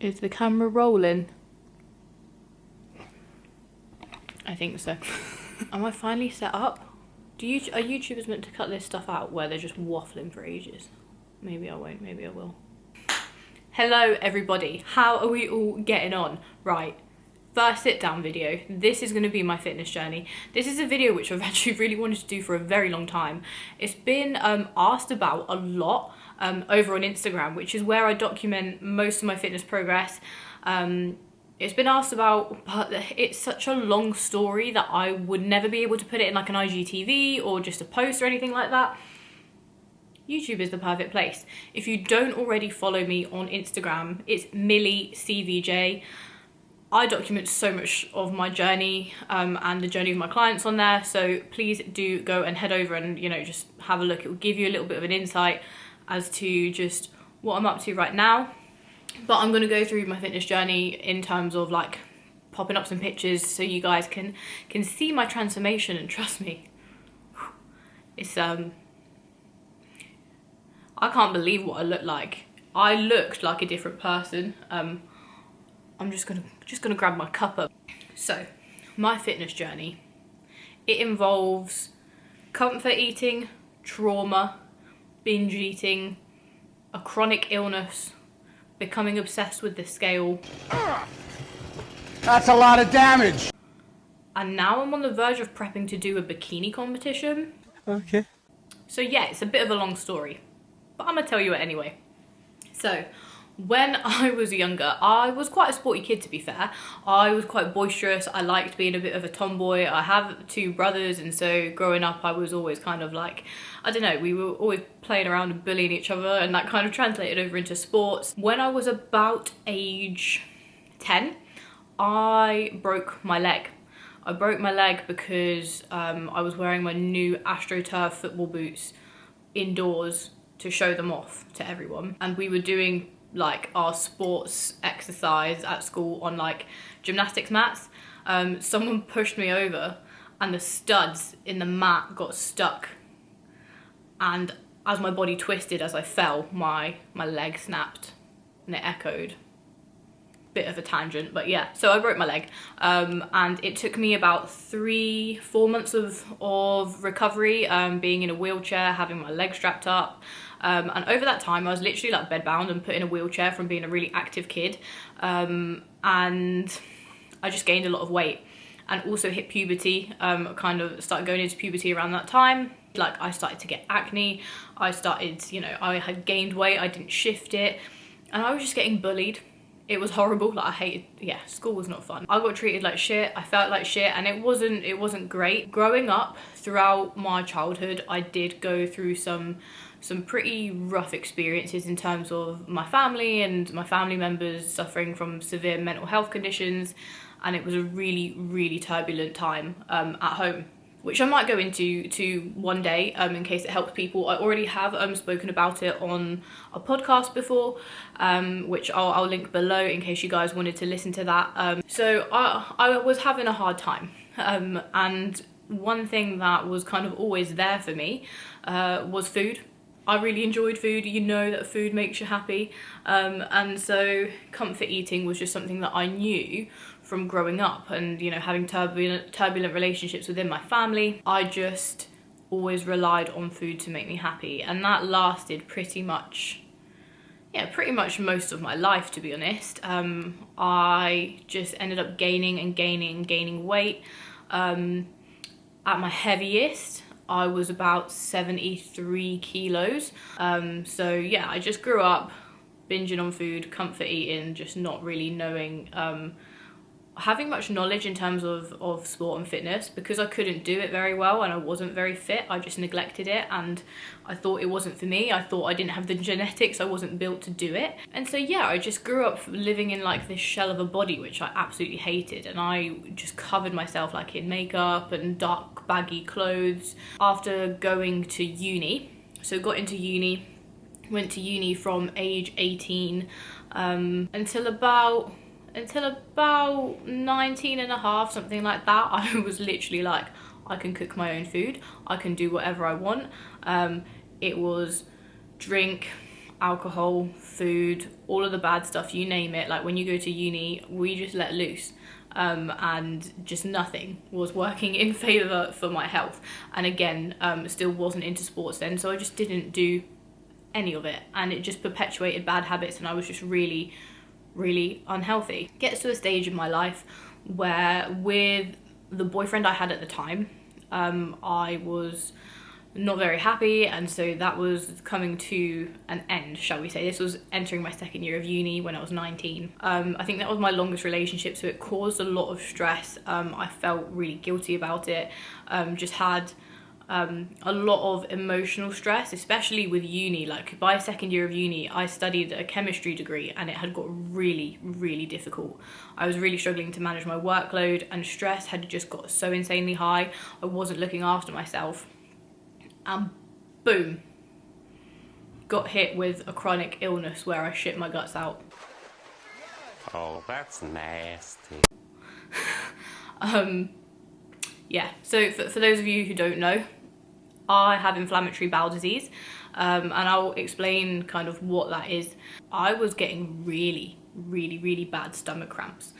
Is the camera rolling? I think so. Am I finally set up? Are YouTubers meant to cut this stuff out where they're just waffling for ages? Maybe I won't, maybe I will. Hello everybody, how are we all getting on? Right, first sit down video. This is going to be my fitness journey. This is a video which I've actually really wanted to do for a very long time. It's been asked about a lot over on Instagram, which is where I document most of my fitness progress. It's been asked about, but it's such a long story that I would never be able to put it in like an IGTV or just a post or anything like that. YouTube is the perfect place. If you don't already follow me on Instagram, it's MillyCVJ. I document so much of my journey and the journey of my clients on there, so please do go and head over and, you know, just have a look. It will give you a little bit of an insight as to just what I'm up to right now. But I'm going to go through my fitness journey in terms of like popping up some pictures so you guys can see my transformation, and trust me, it's I can't believe what I look like. I looked like a different person. I'm just gonna grab my cuppa. So, my fitness journey, it involves comfort eating, trauma, binge eating, a chronic illness, becoming obsessed with the scale. That's a lot of damage. And now I'm on the verge of prepping to do a bikini competition. Okay. So yeah, it's a bit of a long story, but I'm gonna tell you it anyway. So, when I was younger, I was quite a sporty kid, to be fair. I was quite boisterous. I liked being a bit of a tomboy. I have two brothers, and so growing up I was always kind of like, I don't know, we were always playing around and bullying each other, and that kind of translated over into sports. When I was about age 10, I broke my leg. I broke my leg because I was wearing my new AstroTurf football boots indoors to show them off to everyone, and we were doing like our sports exercise at school on like gymnastics mats. Someone pushed me over and the studs in the mat got stuck, and as my body twisted as I fell, my leg snapped and it echoed. Bit of a tangent, but yeah, so I broke my leg, and it took me about 3-4 months of recovery, being in a wheelchair, having my leg strapped up, and over that time I was literally like bedbound and put in a wheelchair from being a really active kid, and I just gained a lot of weight and also hit puberty. Kind of started going into puberty around that time. Like, I started to get acne, I started, you know, I had gained weight, I didn't shift it, and I was just getting bullied. It was horrible. Like, I hated, yeah, school was not fun. I got treated like shit, I felt like shit, and it wasn't great. Growing up, throughout my childhood, I did go through some pretty rough experiences in terms of my family and my family members suffering from severe mental health conditions, and it was a really, really turbulent time at home, which I might go into one day in case it helps people. I already have spoken about it on a podcast before, which I'll link below in case you guys wanted to listen to that. So I was having a hard time, and one thing that was kind of always there for me was food. I really enjoyed food. You know that food makes you happy, and so comfort eating was just something that I knew from growing up, and, you know, having turbulent relationships within my family. I just always relied on food to make me happy, and that lasted pretty much most of my life, to be honest. I just ended up gaining weight. At my heaviest, I was about 73 kilos. So yeah, I just grew up binging on food, comfort eating, just not really knowing, having much knowledge in terms of sport and fitness, because I couldn't do it very well and I wasn't very fit. I just neglected it, and I thought it wasn't for me. I thought I didn't have the genetics, I wasn't built to do it. And so yeah, I just grew up living in like this shell of a body, which I absolutely hated, and I just covered myself like in makeup and dark baggy clothes. After going to uni, so got into uni, went to uni from age 18 until about 19 and a half, something like that. I was literally like, I can cook my own food, I can do whatever I want. It was drink, alcohol, food, all of the bad stuff, you name it. Like when you go to uni, we just let loose. And just nothing was working in favour for my health. And again, still wasn't into sports then, so I just didn't do any of it, and it just perpetuated bad habits, and I was just really, really unhealthy. Gets to a stage in my life where, with the boyfriend I had at the time, I was not very happy, and so that was coming to an end, shall we say. This was entering my second year of uni when I was 19. I think that was my longest relationship, so it caused a lot of stress. I felt really guilty about it. Just had a lot of emotional stress, especially with uni. Like by second year of uni, I studied a chemistry degree, and it had got really, really difficult. I was really struggling to manage my workload, and stress had just got so insanely high. I wasn't looking after myself. And boom, got hit with a chronic illness where I shit my guts out. Oh, that's nasty. Yeah, so for those of you who don't know, I have inflammatory bowel disease, and I'll explain kind of what that is. I was getting really, really, really bad stomach cramps.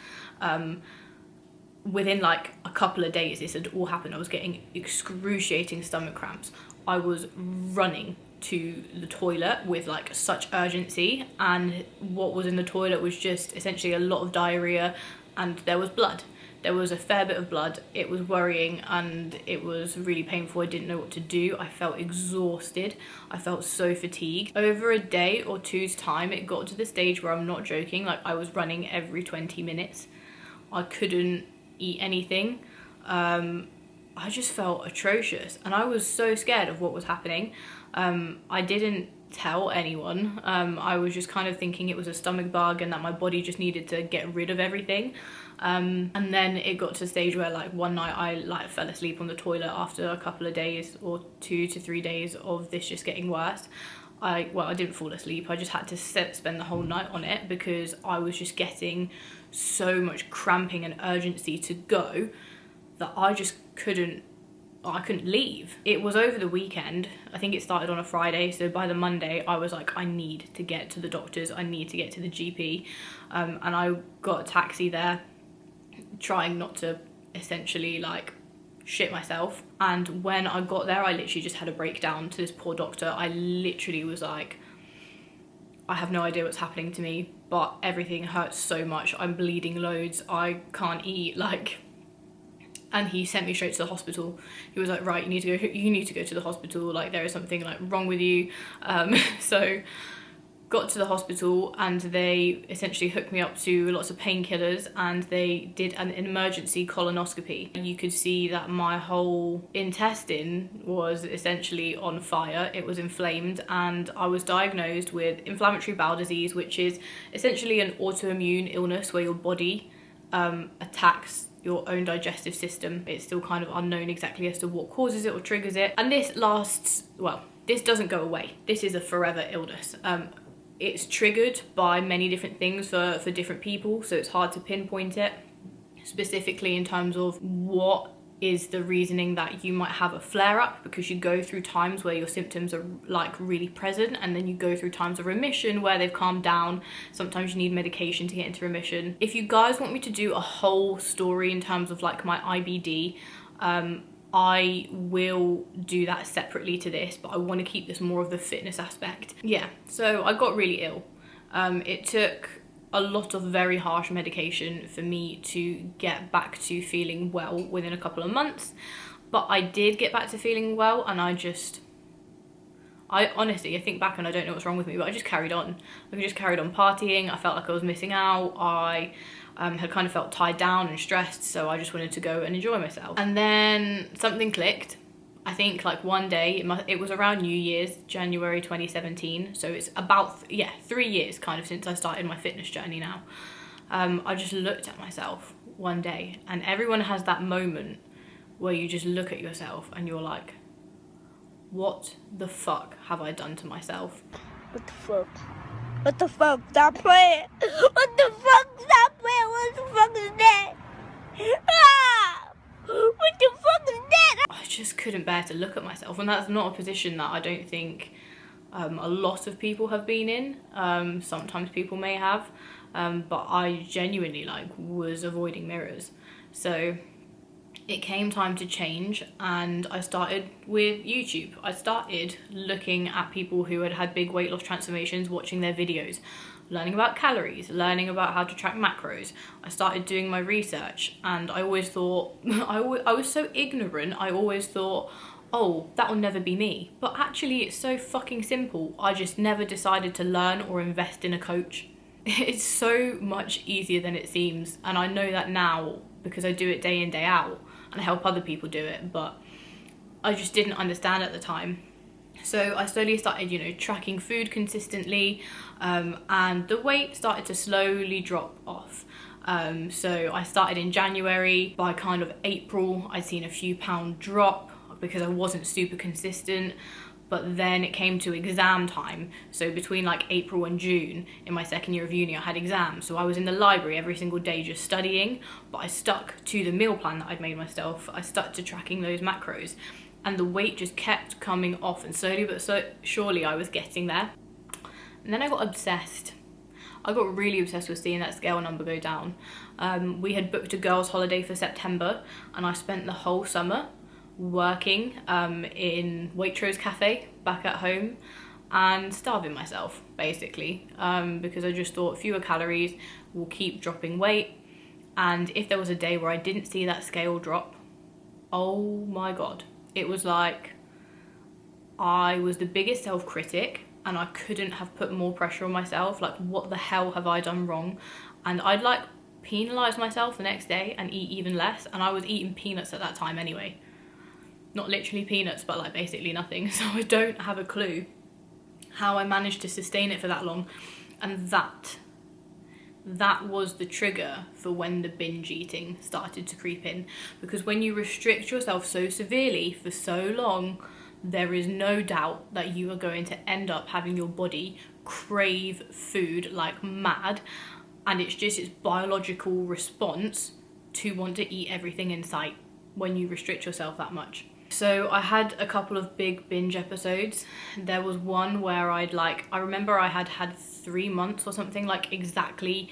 Within like a couple of days, this had all happened. I was getting excruciating stomach cramps. I was running to the toilet with like such urgency, and what was in the toilet was just essentially a lot of diarrhea, and there was blood. There was a fair bit of blood. It was worrying, and it was really painful. I didn't know what to do. I felt exhausted. I felt so fatigued. Over a day or two's time, it got to the stage where I'm not joking, like I was running every 20 minutes. I couldn't eat anything. I just felt atrocious, and I was so scared of what was happening. I didn't tell anyone. I was just kind of thinking it was a stomach bug and that my body just needed to get rid of everything. And then it got to a stage where like one night I like fell asleep on the toilet after a couple of days, or 2 to 3 days of this just getting worse. I didn't fall asleep. I just had to spend the whole night on it because I was just getting so much cramping and urgency to go that I just couldn't leave. It was over the weekend. I think it started on a Friday, so by the Monday I was like, I need to get to the doctors, I need to get to the GP, and I got a taxi there, trying not to essentially like shit myself. And when I got there, I literally just had a breakdown to this poor doctor. I literally was like, I have no idea what's happening to me, but everything hurts so much. I'm bleeding loads. I can't eat, like. And he sent me straight to the hospital. He was like, right, you need to go to the hospital. Like there is something like wrong with you. So got to the hospital, and they essentially hooked me up to lots of painkillers, and they did an emergency colonoscopy. You could see that my whole intestine was essentially on fire. It was inflamed, and I was diagnosed with inflammatory bowel disease, which is essentially an autoimmune illness where your body attacks your own digestive system. It's still kind of unknown exactly as to what causes it or triggers it. And this this doesn't go away. This is a forever illness. It's triggered by many different things for different people, so it's hard to pinpoint it specifically in terms of what is the reasoning that you might have a flare-up, because you go through times where your symptoms are like really present, and then you go through times of remission where they've calmed down. Sometimes you need medication to get into remission. If you guys want me to do a whole story in terms of like my IBD, I will do that separately to this, but I want to keep this more of the fitness aspect. Yeah, so I got really ill. It took a lot of very harsh medication for me to get back to feeling well within a couple of months, but I did get back to feeling well, and I honestly, I think back and I don't know what's wrong with me, but I just carried on. I just carried on partying. I felt like I was missing out. I had kind of felt tied down and stressed, so I just wanted to go and enjoy myself. And then something clicked. I think like one day, it was around New Year's, January 2017. So it's about, 3 years kind of since I started my fitness journey now. I just looked at myself one day, and everyone has that moment where you just look at yourself and you're like, what the fuck have I done to myself? What the fuck? What the fuck? Stop playing! What the fuck? Stop playing! What the fuck is that? Ah! What the fuck is that? I just couldn't bear to look at myself, and that's not a position that I don't think a lot of people have been in. Sometimes people may have, but I genuinely like was avoiding mirrors. So it came time to change, and I started with YouTube. I started looking at people who had had big weight loss transformations, watching their videos, learning about calories, learning about how to track macros. I started doing my research, and I always thought, I was so ignorant, I always thought, oh, that will never be me. But actually it's so fucking simple. I just never decided to learn or invest in a coach. It's so much easier than it seems, and I know that now because I do it day in, day out, and I help other people do it, but I just didn't understand at the time. So I slowly started, you know, tracking food consistently, and the weight started to slowly drop off. So I started in January. By kind of April, I'd seen a few pound drop because I wasn't super consistent. But then it came to exam time. So between like April and June in my second year of uni, I had exams. So I was in the library every single day just studying, but I stuck to the meal plan that I'd made myself. I stuck to tracking those macros, and the weight just kept coming off, and slowly but surely I was getting there. And then I got obsessed. I got really obsessed with seeing that scale number go down. We had booked a girls' holiday for September, and I spent the whole summer working in Waitrose Cafe back at home and starving myself basically, because I just thought fewer calories will keep dropping weight. And if there was a day where I didn't see that scale drop, oh my god, it was like I was the biggest self-critic, and I couldn't have put more pressure on myself. Like, what the hell have I done wrong? And I'd like penalise myself the next day and eat even less, and I was eating peanuts at that time anyway. Not literally peanuts, but like basically nothing. So I don't have a clue how I managed to sustain it for that long. And that was the trigger for when the binge eating started to creep in. Because when you restrict yourself so severely for so long, there is no doubt that you are going to end up having your body crave food like mad. And it's just its biological response to want to eat everything in sight when you restrict yourself that much. So I had a couple of big binge episodes. There was one where I remember I had 3 months or something, like exactly,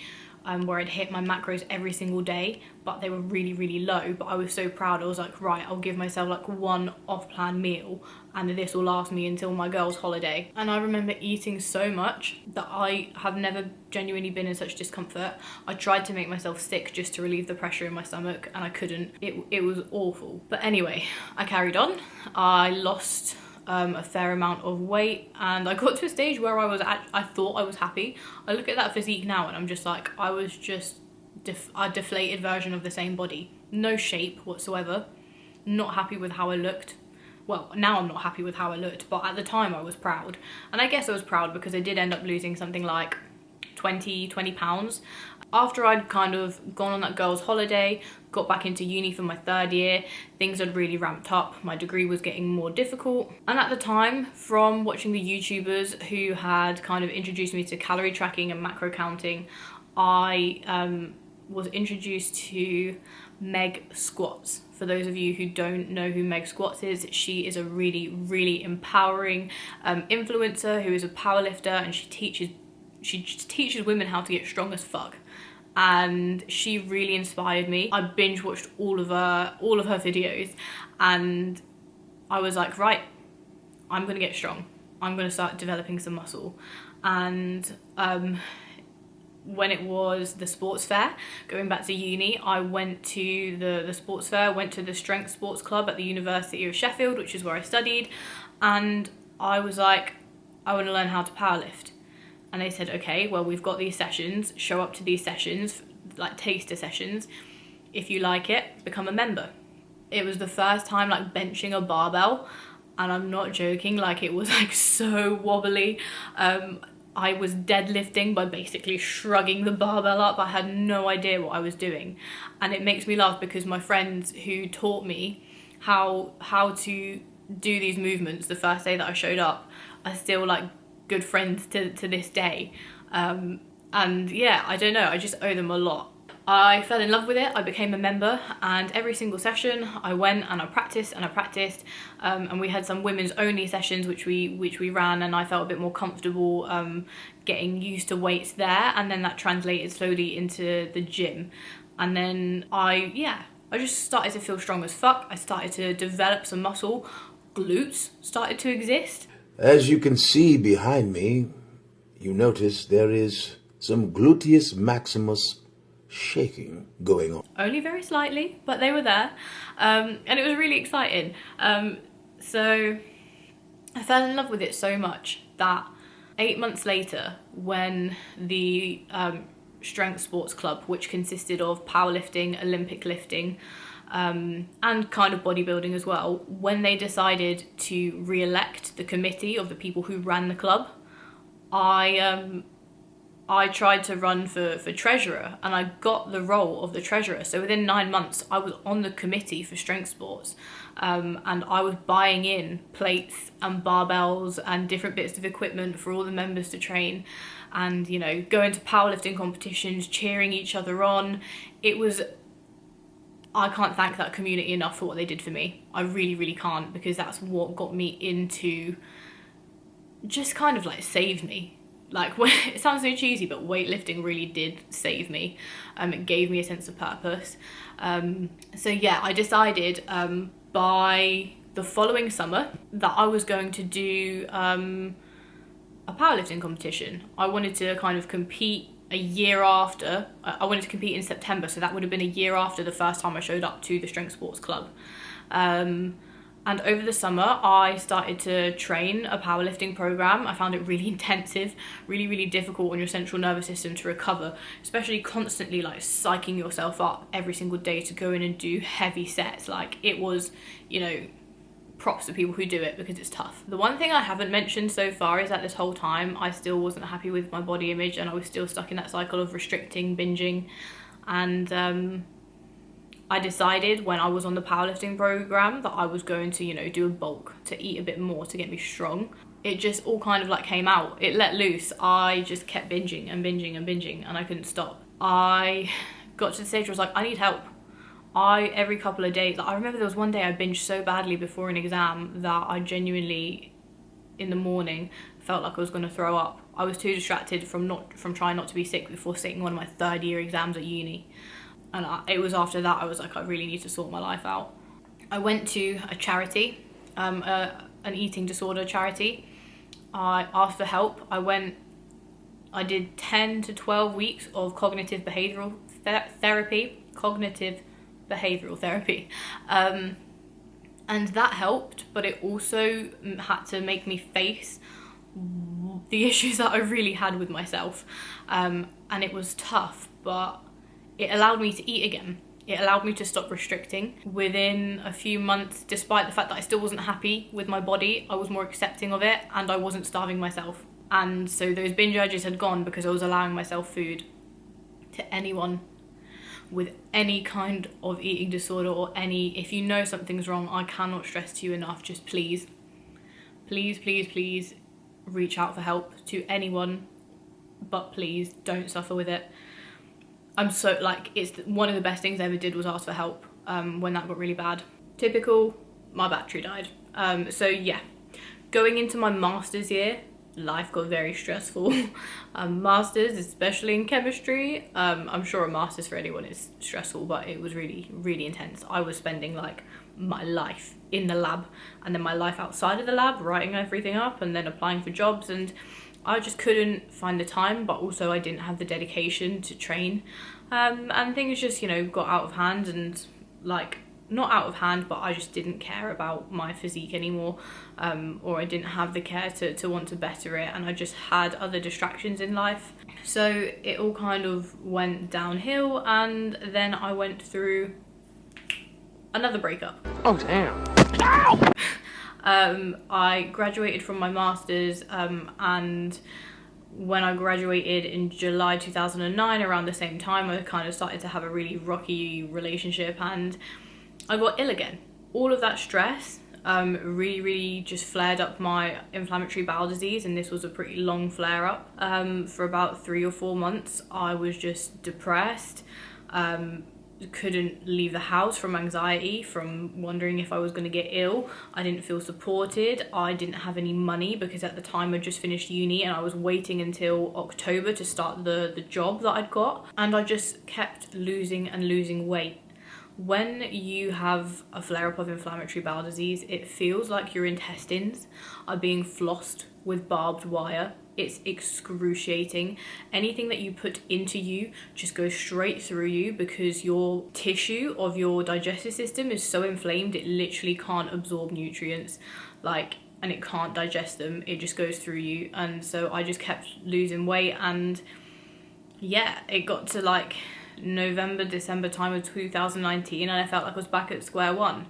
where I'd hit my macros every single day, but they were really, really low. But I was so proud. I was like, right, I'll give myself like one off-plan meal, and this will last me until my girls' holiday. And I remember eating so much that I have never genuinely been in such discomfort. I tried to make myself sick just to relieve the pressure in my stomach, and I couldn't. It was awful. But anyway, I carried on. I lost a fair amount of weight, and I got to a stage where I thought I was happy. I look at that physique now and I'm just like, I was just a deflated version of the same body. No shape whatsoever. Not happy with how I looked. Well, now I'm not happy with how I looked, but at the time I was proud. And I guess I was proud because I did end up losing something like 20 pounds. After I'd kind of gone on that girls' holiday, got back into uni for my third year, things had really ramped up. My degree was getting more difficult. And at the time, from watching the YouTubers who had kind of introduced me to calorie tracking and macro counting, I was introduced to Meg Squats. For those of you who don't know who Meg Squats is, she is a really, really empowering influencer who is a powerlifter, and she teaches women how to get strong as fuck. And she really inspired me. I binge watched all of her videos, and I was like, right, I'm gonna get strong. I'm gonna start developing some muscle. And when it was the sports fair, going back to uni, I went to the sports fair, went to the strength sports club at the University of Sheffield, which is where I studied, and I was like, I want to learn how to powerlift. And they said, okay, well, we've got these sessions, show up to these sessions, like taster sessions. If you like it, become a member. It was the first time like benching a barbell, and I'm not joking, like it was like so wobbly. I was deadlifting by basically shrugging the barbell up. I had no idea what I was doing. And it makes me laugh because my friends who taught me how to do these movements the first day that I showed up are still like good friends to this day. And yeah, I don't know, I just owe them a lot. I fell in love with it. I became a member, and every single session I went and I practiced and I practiced, and we had some women's only sessions which we ran, and I felt a bit more comfortable getting used to weights there, and then that translated slowly into the gym. And then I just started to feel strong as fuck. I started to develop some muscle. Glutes started to exist. As you can see behind me, you notice there is some gluteus maximus shaking going on. Only very slightly, but they were there, and it was really exciting. So I fell in love with it so much that 8 months later, when the strength sports club, which consisted of powerlifting, Olympic lifting, and kind of bodybuilding as well, when they decided to re-elect the committee of the people who ran the club, I tried to run for treasurer, and I got the role of the treasurer. So within 9 months, I was on the committee for strength sports, and I was buying in plates and barbells and different bits of equipment for all the members to train, and, you know, going to powerlifting competitions, cheering each other on. I can't thank that community enough for what they did for me. I really, really can't, because that's what got me into, just kind of like saved me. Like, it sounds so cheesy, but weightlifting really did save me. It gave me a sense of purpose. So yeah, I decided by the following summer that I was going to do a powerlifting competition. I wanted to kind of compete a year after. I wanted to compete in September, so that would have been a year after the first time I showed up to the strength sports club. And over the summer, I started to train a powerlifting program. I found it really intensive, really, really difficult on your central nervous system to recover, especially constantly like psyching yourself up every single day to go in and do heavy sets. Like, it was, you know, props to people who do it, because it's tough. The one thing I haven't mentioned so far is that this whole time I still wasn't happy with my body image, and I was still stuck in that cycle of restricting, binging, and I decided when I was on the powerlifting program that I was going to, you know, do a bulk, to eat a bit more to get me strong. It just all kind of like came out. It let loose. I just kept binging and binging and binging, and I couldn't stop. I got to the stage where I was like, I need help. Every couple of days, like, I remember there was one day I binged so badly before an exam that I genuinely, in the morning, felt like I was going to throw up. I was too distracted from trying not to be sick before sitting one of my third year exams at uni. And it was after that I was like, I really need to sort my life out. I went to a charity, an eating disorder charity. I asked for help. I did 10 to 12 weeks of cognitive behavioural therapy. And that helped, but it also had to make me face the issues that I really had with myself. And it was tough, but it allowed me to eat again. It allowed me to stop restricting. Within a few months, despite the fact that I still wasn't happy with my body, I was more accepting of it, and I wasn't starving myself. And so those binge urges had gone because I was allowing myself food. To anyone with any kind of eating disorder, or if you know something's wrong, I cannot stress to you enough, just please, please, please, please reach out for help to anyone, but please don't suffer with it. I'm so, like, it's one of the best things I ever did was ask for help when that got really bad. Typical, my battery died. So yeah, going into my master's year, life got very stressful. Masters, especially in chemistry, I'm sure a master's for anyone is stressful, but it was really, really intense. I was spending like my life in the lab, and then my life outside of the lab, writing everything up, and then applying for jobs, and I just couldn't find the time, but also I didn't have the dedication to train. And things just, you know, got out of hand, and like, not out of hand, but I just didn't care about my physique anymore, or I didn't have the care to want to better it, and I just had other distractions in life. So it all kind of went downhill, and then I went through another breakup. Oh, damn. I graduated from my master's, and when I graduated in July 2009, around the same time, I kind of started to have a really rocky relationship, and I got ill again. All of that stress really, really just flared up my inflammatory bowel disease, and this was a pretty long flare up. For about 3 or 4 months, I was just depressed. Couldn't leave the house from anxiety, from wondering if I was going to get ill. I didn't feel supported. I didn't have any money because at the time I just finished uni and I was waiting until October to start the job that I'd got. And I just kept losing and losing weight. When you have a flare-up of inflammatory bowel disease, it feels like your intestines are being flossed with barbed wire. It's excruciating. Anything that you put into you just goes straight through you because your tissue of your digestive system is so inflamed it literally can't absorb nutrients, and it can't digest them. It just goes through you. And so I just kept losing weight, and yeah, it got to November, December time of 2019 and I felt like I was back at square one.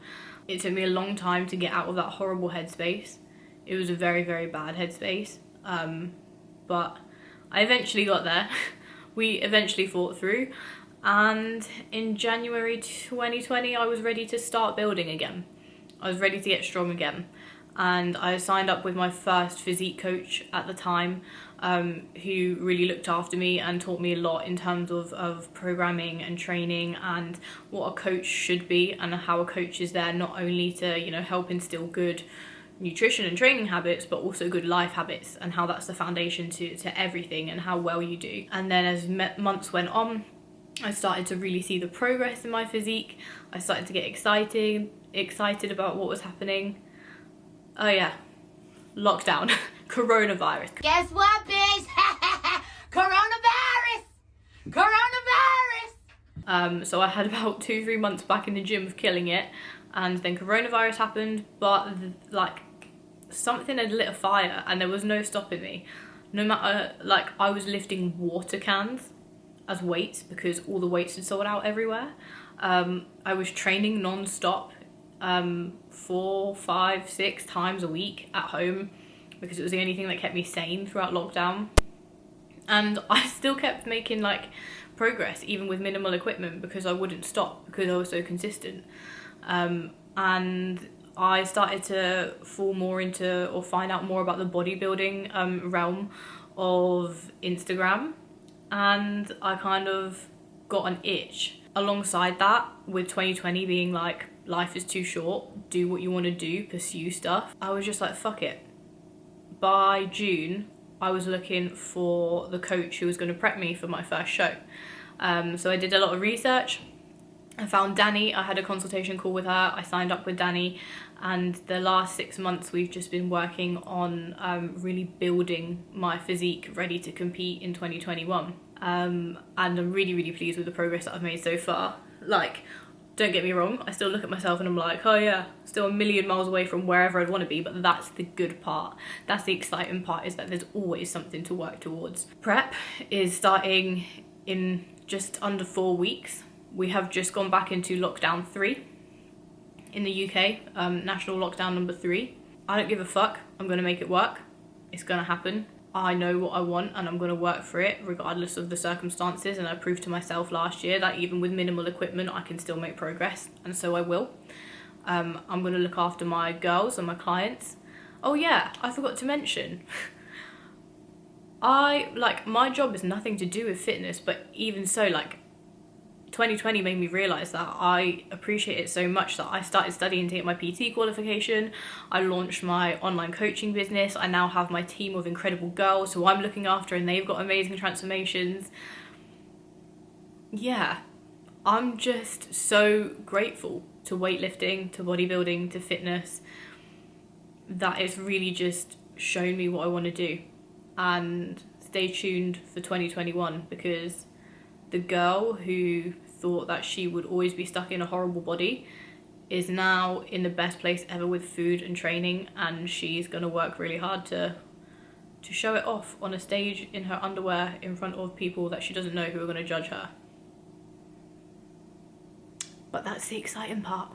It took me a long time to get out of that horrible headspace. It was a very, very bad headspace. But I eventually got there. We eventually fought through, and in January 2020 I was ready to start building again. I was ready to get strong again, and I signed up with my first physique coach at the time, who really looked after me and taught me a lot in terms of programming and training and what a coach should be, and how a coach is there not only to help instill good nutrition and training habits but also good life habits, and how that's the foundation to everything and how well you do. And then as months went on, I started to really see the progress in my physique. I started to get excited about what was happening. Oh yeah, lockdown. Coronavirus. Guess what, bitch? Coronavirus! Coronavirus! So I had about 2-3 months back in the gym of killing it, and then coronavirus happened, but something had lit a fire and there was no stopping me. No matter, I was lifting water cans as weights because all the weights had sold out everywhere. I was training non-stop 4, 5, 6 times a week at home because it was the only thing that kept me sane throughout lockdown. And I still kept making progress even with minimal equipment because I wouldn't stop because I was so consistent. And I started to fall more into or find out more about the bodybuilding realm of Instagram, and I kind of got an itch. Alongside that, with 2020 being life is too short, do what you want to do, pursue stuff, I was just fuck it. By June, I was looking for the coach who was going to prep me for my first show. So I did a lot of research. I found Danny. I had a consultation call with her. I signed up with Danny, and the last 6 months we've just been working on really building my physique ready to compete in 2021. And I'm really, really pleased with the progress that I've made so far. Don't get me wrong, I still look at myself and I'm oh yeah, still a million miles away from wherever I'd want to be, but that's the good part. That's the exciting part, is that there's always something to work towards. Prep is starting in just under 4 weeks. We have just gone back into lockdown 3 in the UK, national lockdown number 3. I don't give a fuck. I'm going to make it work. It's going to happen. I know what I want and I'm going to work for it regardless of the circumstances, and I proved to myself last year that even with minimal equipment I can still make progress, and so I will. I'm going to look after my girls and my clients. Oh yeah, I forgot to mention, my job is nothing to do with fitness, but even so, 2020 made me realise that I appreciate it so much that I started studying to get my PT qualification. I launched my online coaching business. I now have my team of incredible girls who I'm looking after, and they've got amazing transformations. Yeah, I'm just so grateful to weightlifting, to bodybuilding, to fitness, that it's really just shown me what I want to do. And stay tuned for 2021, because the girl who thought that she would always be stuck in a horrible body is now in the best place ever with food and training, and she's going to work really hard to show it off on a stage in her underwear in front of people that she doesn't know who are going to judge her. But that's the exciting part.